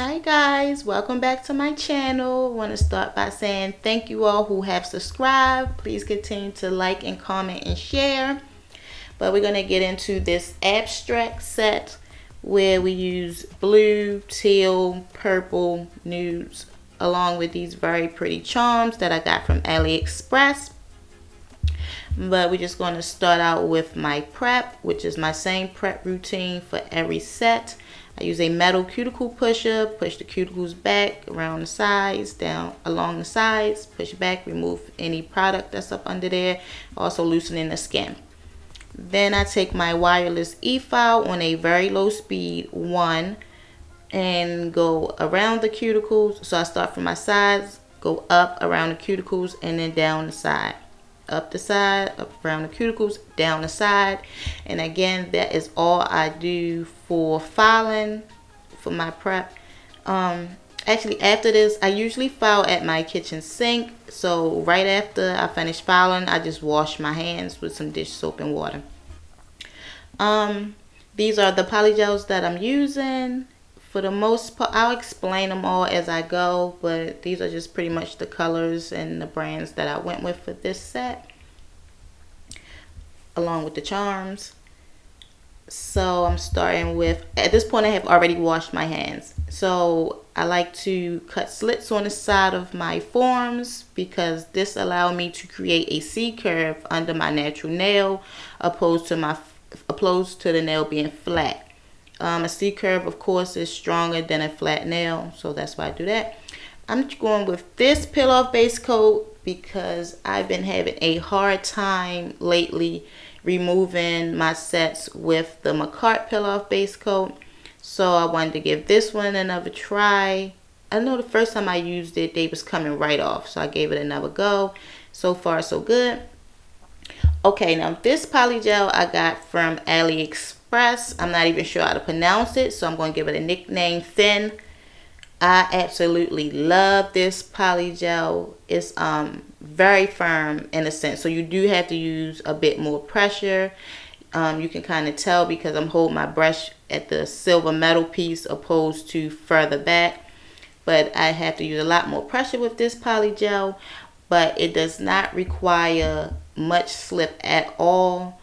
Hi guys, welcome back to my channel. I want to start by saying thank you all who have subscribed. Please continue to like and comment and share. But we're going to get into this abstract set where we use blue, teal, purple, nudes along with these very pretty charms that I got from AliExpress. But we're just going to start out with my prep, which is my same prep routine for every set. I use a metal cuticle pusher, push the cuticles back around the sides, down along the sides, push back, remove any product that's up under there, also loosening the skin. Then I take my wireless e-file on a very low speed, 1, and go around the cuticles. So I start from my sides, go up around the cuticles, and then down the side. Up the side, up around the cuticles, down the side. And again, that is all I do for filing for my prep. Actually, after this, I usually file at my kitchen sink. So right after I finish filing, I just wash my hands with some dish soap and water. These are the polygels that I'm using. For the most part, I'll explain them all as I go, but these are just pretty much the colors and the brands that I went with for this set, along with the charms. So I'm starting with, at this point I have already washed my hands. So I like to cut slits on the side of my forms because this allows me to create a C curve under my natural nail opposed to the nail being flat. A C curve, of course, is stronger than a flat nail, so that's why I do that. I'm going with this peel-off base coat because I've been having a hard time lately removing my sets with the Macart peel-off base coat. So I wanted to give this one another try. I know the first time I used it, they was coming right off, so I gave it another go. So far, so good. Okay, now this polygel I got from AliExpress. I'm not even sure how to pronounce it, so I'm going to give it a nickname, Thin. I absolutely love this polygel. It's very firm in a sense, so you do have to use a bit more pressure. You can kind of tell because I'm holding my brush at the silver metal piece opposed to further back. But I have to use a lot more pressure with this polygel, but it does not require much slip at all.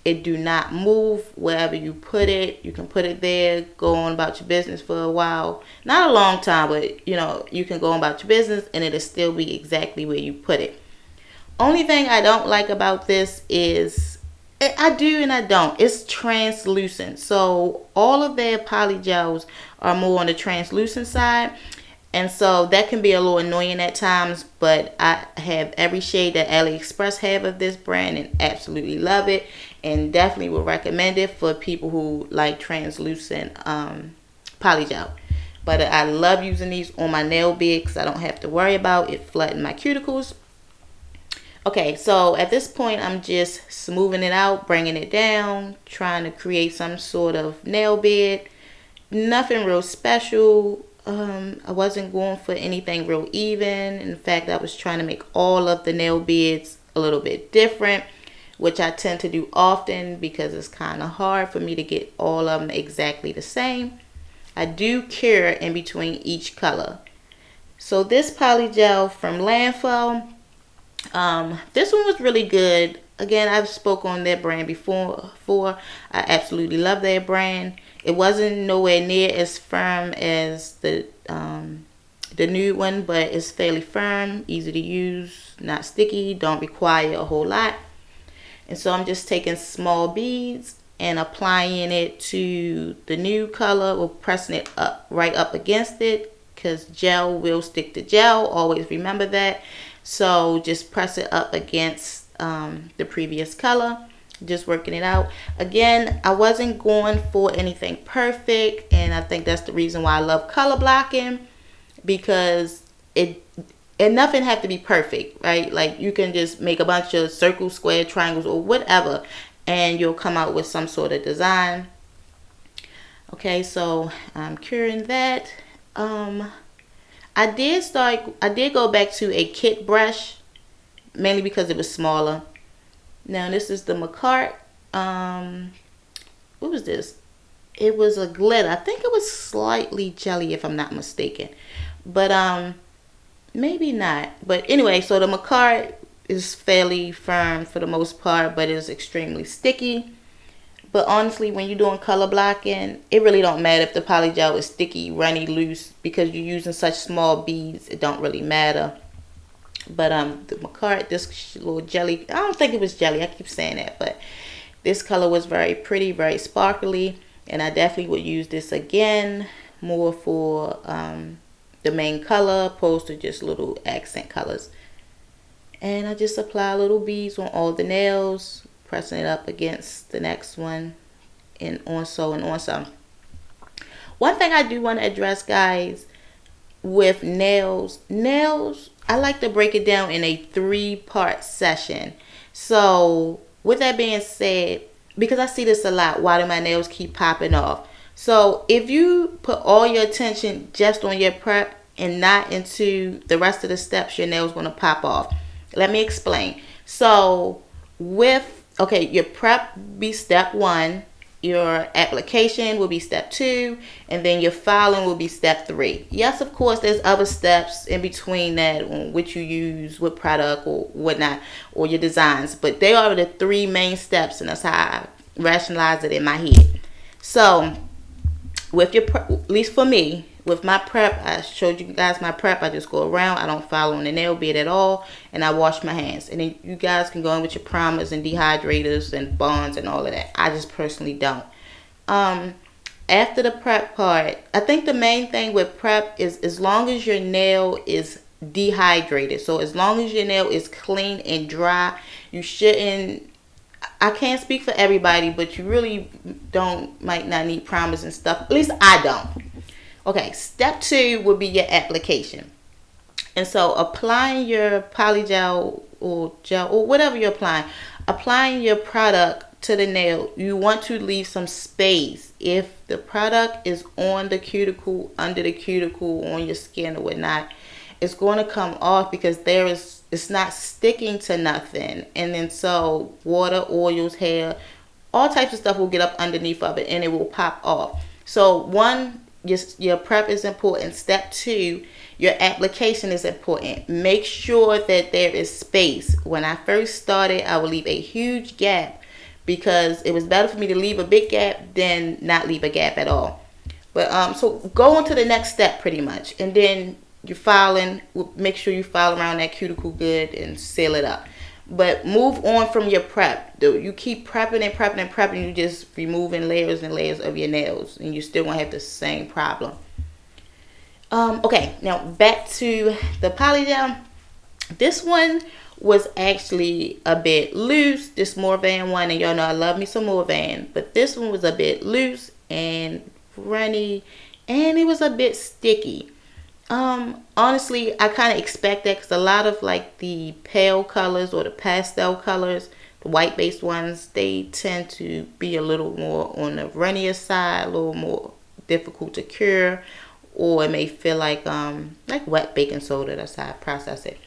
It do not move wherever you put it. You can put it there, go on about your business for a while. Not a long time, but you know, you can go on about your business and it'll still be exactly where you put it. Only thing I don't like about this is, I do and I don't, it's translucent. So all of their polygels are more on the translucent side. And so that can be a little annoying at times, but I have every shade that AliExpress have of this brand and absolutely love it, and definitely would recommend it for people who like translucent polygel. But I love using these on my nail bed because I don't have to worry about it flooding my cuticles. Okay, so at this point I'm just smoothing it out, bringing it down, trying to create some sort of nail bed. Nothing real special. I wasn't going for anything real even. In fact, I was trying to make all of the nail beds a little bit different, which I tend to do often because it's kind of hard for me to get all of them exactly the same. I do cure in between each color. So this polygel from Landfall, this one was really good. Again, I've spoken on their brand before. I absolutely love their brand. It wasn't nowhere near as firm as the nude one, but it's fairly firm, easy to use, not sticky, don't require a whole lot. And so I'm just taking small beads and applying it to the nude color, or pressing it up right up against it, because gel will stick to gel. Always remember that. So just press it up against the previous color. Just working it out. Again, I wasn't going for anything perfect, and I think that's the reason why I love color blocking, because nothing have to be perfect, right? Like you can just make a bunch of circles, square, triangles, or whatever, and you'll come out with some sort of design. Okay, so I'm curing that. I did go back to a kit brush, mainly because it was smaller. Now this is the Macart. What was this? it was a glitter. I think it was slightly jelly if I'm not mistaken. But maybe not. But anyway, so the Macard is fairly firm for the most part, but it's extremely sticky. But honestly, when you're doing color blocking, it really don't matter if the polygel is sticky, runny, loose, because you're using such small beads. It don't really matter. But the Macard, this little jelly, I don't think it was jelly. I keep saying that, but this color was very pretty, very sparkly, and I definitely would use this again, more for the main color, opposed to just little accent colors. And I just apply little beads on all the nails, pressing it up against the next one, and on so and on so. One thing I do want to address, guys, with nails, I like to break it down in a 3-part session. So with that being said, because I see this a lot, why do my nails keep popping off? So if you put all your attention just on your prep and not into the rest of the steps, your nails going to pop off. Let me explain. So okay, your prep be step 1, your application will be step 2, and then your filing will be step 3. Yes, of course, there's other steps in between that, which you use, what product or whatnot, or your designs, but they are the 3 main steps, and that's how I rationalize it in my head. So with your prep, at least for me, with my prep, I showed you guys my prep. I just go around. I don't follow on the nail bed at all, and I wash my hands. And then you guys can go in with your primers and dehydrators and bonds and all of that. I just personally don't. After the prep part, I think the main thing with prep is as long as your nail is dehydrated. So as long as your nail is clean and dry, you shouldn't. I can't speak for everybody, but you really might not need primers and stuff. At least I don't. Okay, step 2 would be your application. And so applying your polygel or gel or whatever you're applying your product to the nail, you want to leave some space. If the product is on the cuticle, under the cuticle, on your skin or whatnot, it's going to come off because it's not sticking to nothing. And then so water, oils, hair, all types of stuff will get up underneath of it and it will pop off. So your prep is important. Step 2, your application is important. Make sure that there is space. When I first started, I would leave a huge gap because it was better for me to leave a big gap than not leave a gap at all. But so go on to the next step pretty much, and then you're filing. Make sure you file around that cuticle good and seal it up. But move on from your prep. You keep prepping and prepping and prepping. You just removing layers and layers of your nails, and you still gonna have the same problem. Okay, now back to the polygel. This one was actually a bit loose. This Morvan one, and y'all know I love me some Morvan, but this one was a bit loose and runny, and it was a bit sticky. Honestly, I kind of expect that because a lot of like the pale colors or the pastel colors, the white based ones, they tend to be a little more on the runnier side, a little more difficult to cure, or it may feel like wet baking soda. That's how I process it.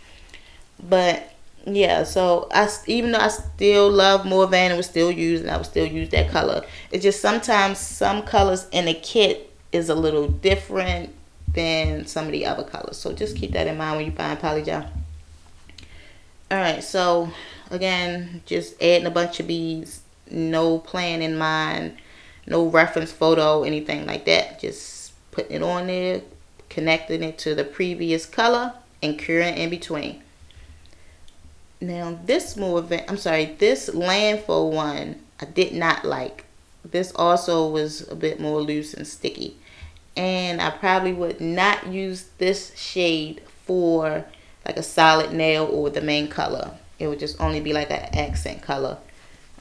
But yeah, so even though I still love Morvan and I would still use that color. It's just sometimes some colors in a kit is a little different than some of the other colors. So just keep that in mind when you find polygel. Alright, so again, just adding a bunch of beads. No plan in mind. No reference photo, anything like that. Just putting it on there, connecting it to the previous color, and curing in between. Now this landfill one I did not like. This also was a bit more loose and sticky. And I probably would not use this shade for like a solid nail or the main color. It would just only be like an accent color.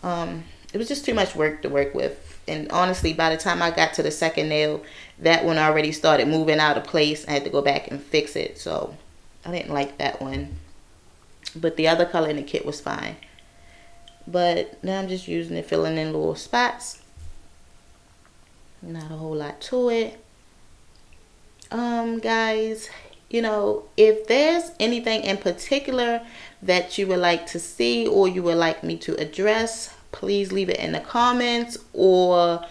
It was just too much work to work with. And honestly, by the time I got to the second nail, that one already started moving out of place. I had to go back and fix it. So I didn't like that one. But the other color in the kit was fine. But now I'm just using it, filling in little spots. Not a whole lot to it. Guys, if there's anything in particular that you would like to see or you would like me to address, please leave it in the comments, or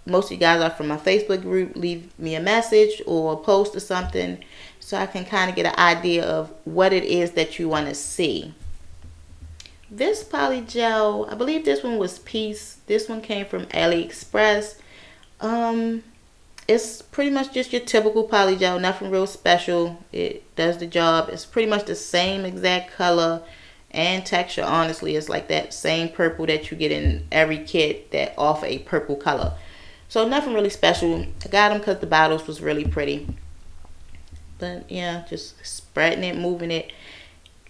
most of you guys are from my Facebook group, leave me a message or a post or something so I can kind of get an idea of what it is that you want to see. This Polygel, I believe this one was Peace. This one came from AliExpress. It's pretty much just your typical Polygel, nothing real special. It does the job. It's pretty much the same exact color and texture. Honestly, it's like that same purple that you get in every kit that offer a purple color. So nothing really special. I got them because the bottles was really pretty. But yeah, just spreading it, moving it,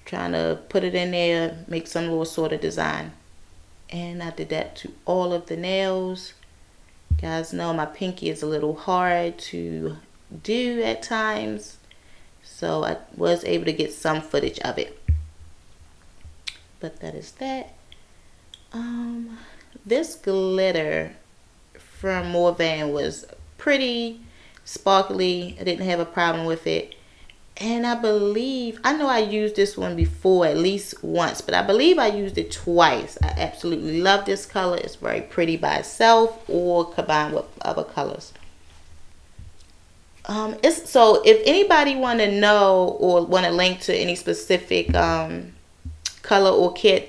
trying to put it in there, make some little sort of design. And I did that to all of the nails. You guys know my pinky is a little hard to do at times, so I was able to get some footage of it. But that is that. This glitter from Morvan was pretty sparkly. I didn't have a problem with it. And I know I used this one before at least once, but I believe I used it twice. I absolutely love this color. It's very pretty by itself or combined with other colors. So if anybody want to know or want to link to any specific color or kit,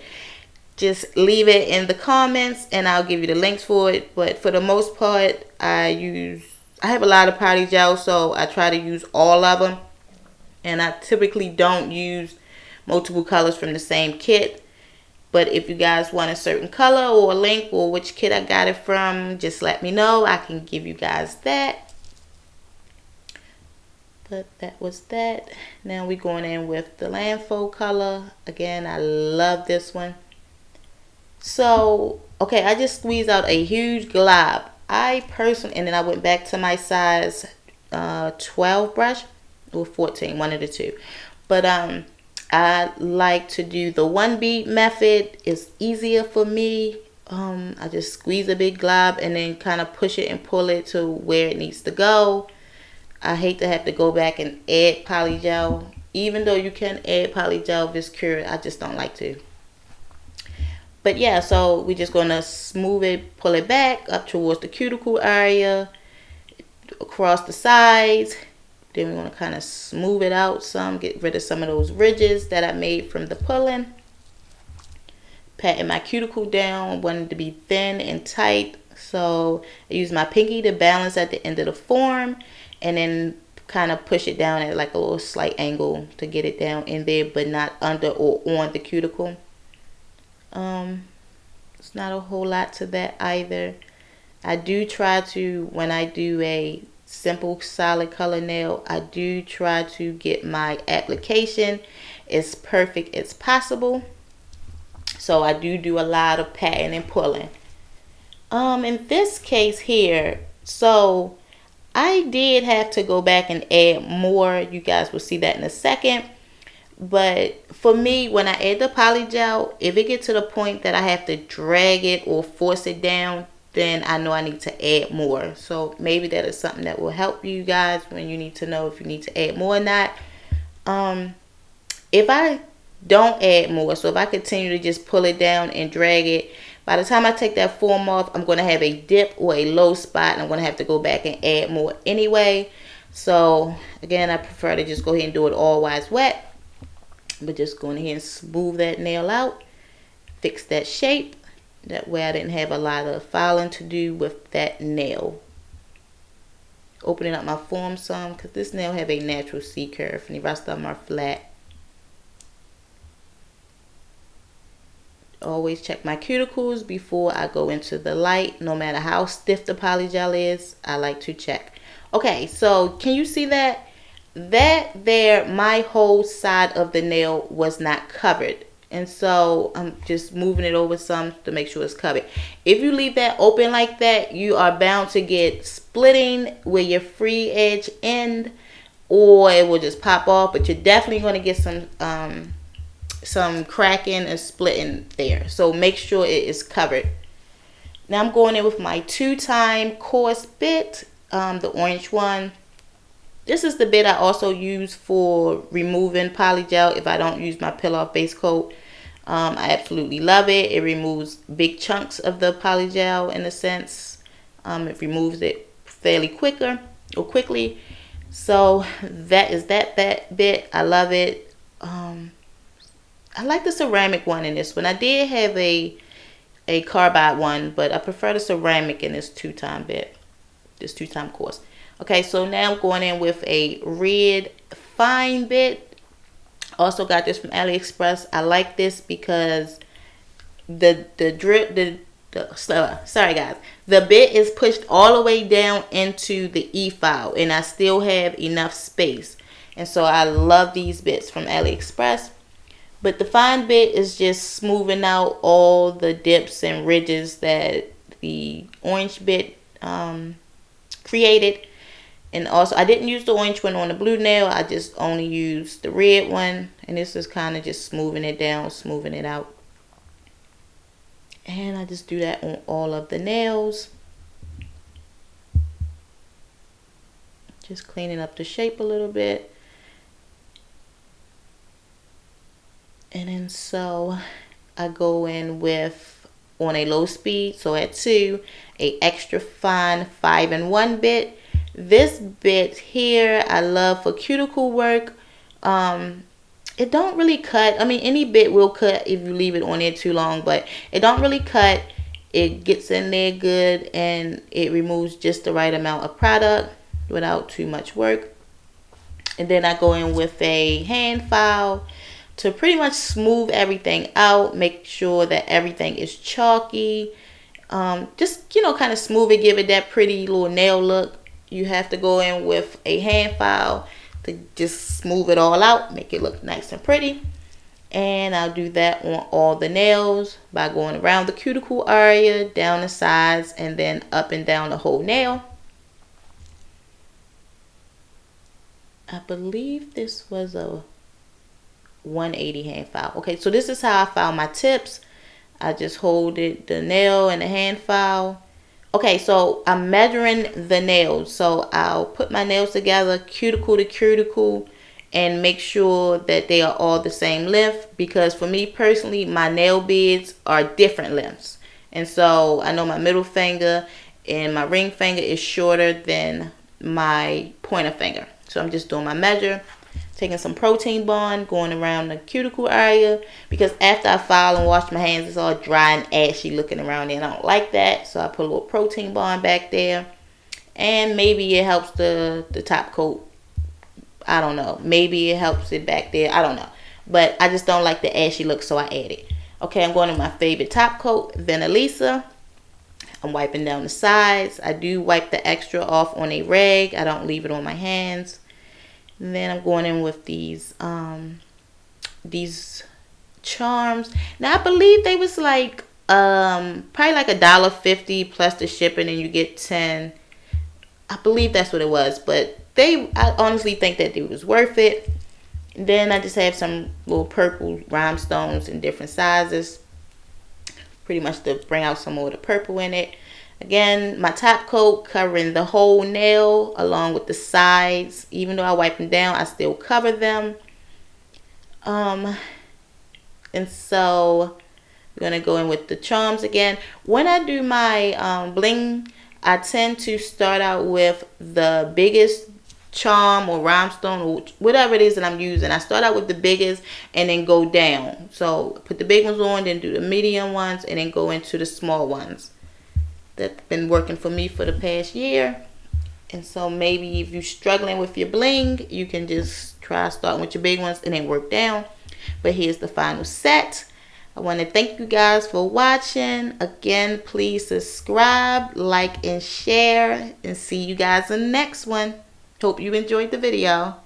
just leave it in the comments and I'll give you the links for it. But for the most part, I have a lot of Polygel, so I try to use all of them. And I typically don't use multiple colors from the same kit. But if you guys want a certain color or a link or which kit I got it from, just let me know. I can give you guys that. But that was that. Now we're going in with the Landfall color. Again, I love this one. So, okay, I just squeezed out a huge glob. I personally, and then I went back to my size 12 brush. Or 14, one of the two. But I like to do the one bead method. It's easier for me. I just squeeze a big glob and then kind of push it and pull it to where it needs to go. I hate to have to go back and add Polygel. Even though you can add Polygel if it's cured, I just don't like to. But yeah, so we're just going to smooth it, pull it back up towards the cuticle area, across the sides. Then we want to kind of smooth it out some, get rid of some of those ridges that I made from the pulling. Patting my cuticle down, wanted to be thin and tight. So I use my pinky to balance at the end of the form and then kind of push it down at like a little slight angle to get it down in there, but not under or on the cuticle. It's not a whole lot to that either. I do try to, when I do a simple solid color nail, I do try to get my application as perfect as possible. So I do a lot of patting and pulling. In this case here, so I did have to go back and add more. You guys will see that in a second. But for me, when I add the Polygel, if it gets to the point that I have to drag it or force it down, then I know I need to add more. So maybe that is something that will help you guys when you need to know if you need to add more or not. If I don't add more, so if I continue to just pull it down and drag it, by the time I take that form off, I'm going to have a dip or a low spot, and I'm going to have to go back and add more anyway. So again, I prefer to just go ahead and do it all while it's wet. But just going ahead and smooth that nail out, fix that shape. That way I didn't have a lot of filing to do with that nail. Opening up my form some, because this nail have a natural C curve and the rest of them are flat. Always check my cuticles before I go into the light. No matter how stiff the Polygel is, I like to check. Okay, so can you see that? That there, my whole side of the nail was not covered. And so I'm just moving it over some to make sure it's covered. If you leave that open like that, you are bound to get splitting where your free edge end, or it will just pop off. But you're definitely going to get some cracking and splitting there. So make sure it is covered. Now I'm going in with my 2-time coarse bit, the orange one. This is the bit I also use for removing Polygel if I don't use my peel-off base coat. I absolutely love it. It removes big chunks of the Polygel in a sense. It removes it fairly quickly. So that is that bit. I love it. I like the ceramic one in this one. I did have a carbide one, but I prefer the ceramic in this 2-time bit, this 2-time course. Okay, so now I'm going in with a red fine bit. Also got this from AliExpress. I like this because the bit is pushed all the way down into the E-file, and I still have enough space. And so I love these bits from AliExpress. But the fine bit is just smoothing out all the dips and ridges that the orange bit created. And also, I didn't use the orange one on the blue nail. I just only used the red one. And this is kind of just smoothing it down, smoothing it out. And I just do that on all of the nails. Just cleaning up the shape a little bit. And then so I go in with, on a low speed, so at 2, a extra fine 5-in-1 bit. This bit here I love for cuticle work. It don't really cut. I mean, any bit will cut if you leave it on there too long, but it don't really cut. It gets in there good, and it removes just the right amount of product without too much work. And then I go in with a hand file to pretty much smooth everything out, make sure that everything is chalky. Just, kind of smooth it, give it that pretty little nail look. You have to go in with a hand file to just smooth it all out, make it look nice and pretty. And I'll do that on all the nails by going around the cuticle area, down the sides, and then up and down the whole nail. I believe this was a 180 hand file. Okay, so this is how I file my tips. I just hold it, the nail and the hand file. Okay, so I'm measuring the nails. So I'll put my nails together, cuticle to cuticle, and make sure that they are all the same length, because for me personally, my nail beds are different lengths. And so I know my middle finger and my ring finger is shorter than my pointer finger. So I'm just doing my measure, taking some protein bond, going around the cuticle area, because after I file and wash my hands, it's all dry and ashy looking around there, and I don't like that. So I put a little protein bond back there, and maybe it helps the top coat. I don't know. Maybe it helps it back there. I don't know. But I just don't like the ashy look, so I add it. Okay, I'm going to my favorite top coat, Vanillisa. I'm wiping down the sides. I do wipe the extra off on a rag. I don't leave it on my hands. And then I'm going in with these charms. Now I believe they was like probably like $1.50 plus the shipping, and you get 10. I believe that's what it was, but I honestly think that it was worth it. And then I just have some little purple rhinestones in different sizes, pretty much to bring out some more of the purple in it. Again, my top coat covering the whole nail along with the sides. Even though I wipe them down, I still cover them. And so we're going to go in with the charms again. When I do my bling, I tend to start out with the biggest charm or rhinestone or whatever it is that I'm using. I start out with the biggest and then go down. So put the big ones on, then do the medium ones, and then go into the small ones. That's been working for me for the past year. And so maybe if you're struggling with your bling, you can just try starting with your big ones and then work down. But here's the final set. I want to thank you guys for watching. Again, please subscribe, like, and share. And see you guys in the next one. Hope you enjoyed the video.